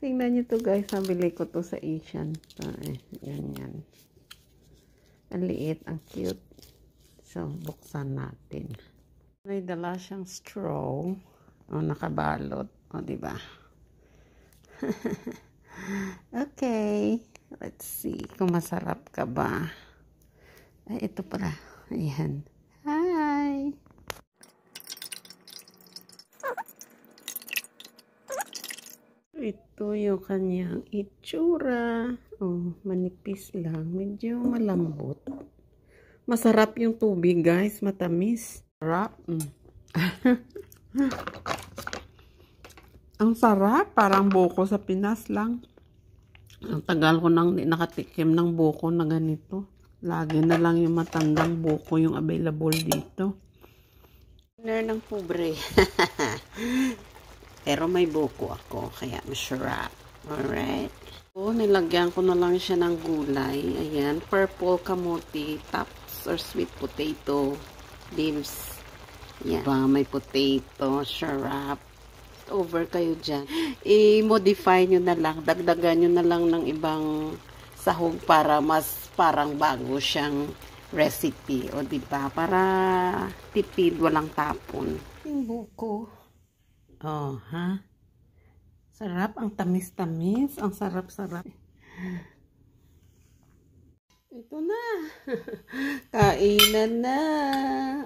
Tingnan nyo to guys. Nabili ko to sa Asian. Ganyan. Ang liit. Ang cute. So, buksan natin. May dala siyang straw. O, nakabalot. O, diba? Okay. Let's see kung masarap ka ba. Ay, ito pala. Ayan. Hi! Ito yung kanyang itsura. Oh, manipis lang. Medyo malambot. Masarap yung tubig, guys. Matamis. Sarap. Ang sarap. Parang buko sa Pinas lang. Ang tagal ko nang nakatikim ng buko na ganito. Lagi na lang yung matandang buko yung available dito. Dinner ng pobre. Pero may buko ako, kaya masarap. Alright. So, nilagyan ko na lang siya ng gulay. Ayan, purple kamote, tops or sweet potato leaves. Ayan. May potato, sarap. Over kayo dyan. I-modify nyo na lang. Dagdagan nyo na lang ng ibang sahog para mas parang bago siyang recipe. O diba? Para tipid, walang tapon. Yung buko. Oh, ha? Sarap. Ang tamis-tamis. Ang sarap-sarap. Ito na. Kainan na.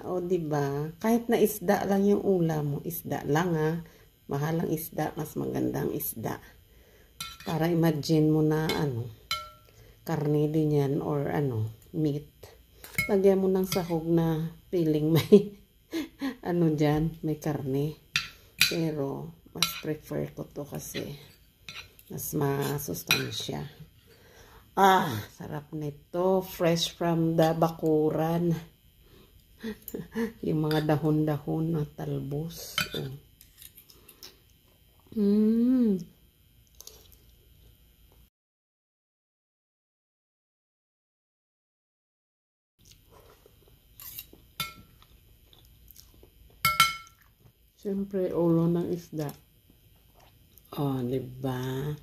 O, diba? Kahit na isda lang yung ulam mo. Isda lang, ha? Mahalang isda. Mas magandang isda. Para imagine mo na, karne din yan or, meat. Lagyan mo ng sahog na feeling may, dyan, may karne. Pero, mas prefer ko to kasi mas masustansya. Sarap nito. Fresh from the bakuran. Yung mga dahon-dahon na talbos. Siyempre, ulo ng isda. Oh, diba?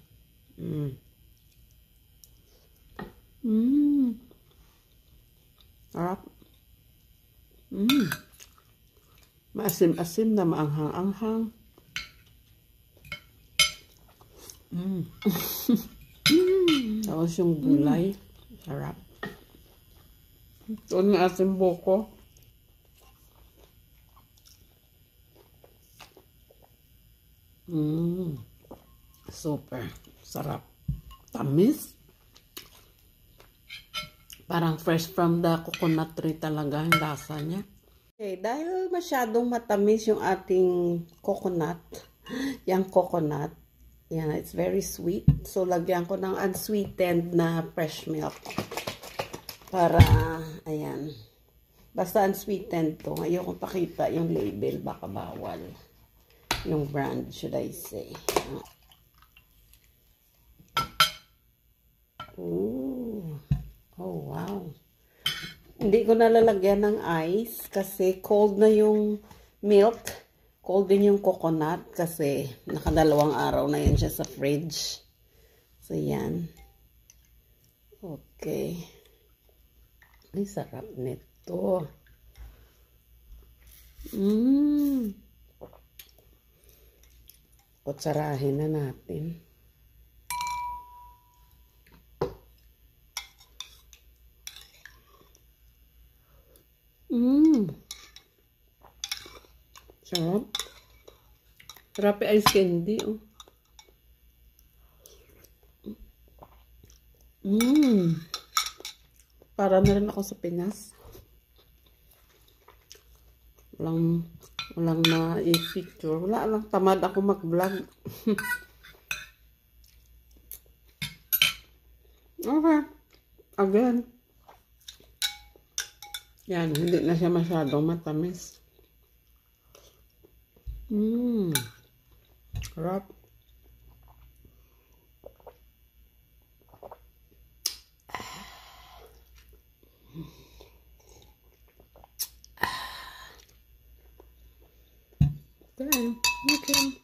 Sarap. Maasim-asim na maanghang-anghang. Tapos yung gulay. Sarap. Ito na asim buko. Super. Sarap. Tamis. Parang fresh from the coconut tree talaga yung lasa niya. Okay, dahil masyadong matamis yung ating coconut, yung coconut, it's very sweet. So, lagyan ko ng unsweetened na fresh milk. Para, ayan. Basta unsweetened to. Ayokong pakita yung label. Baka bawal. Yung brand, should I say. Ooh. Oh, wow. Hindi ko nalalagyan ng ice kasi cold na yung milk. Cold din yung coconut kasi nakadalawang araw na yan siya sa fridge. So, yan. Okay. Ay, sarap nito. Kutsarahin na natin. Sarap. Sarap yung ice candy, Para na rin ako sa Pinas. Walang na-picture. Wala lang. Tamad ako mag-vlog. Okay. Again. Yan. Hindi na siya masyadong matamis. Sarap. Okay.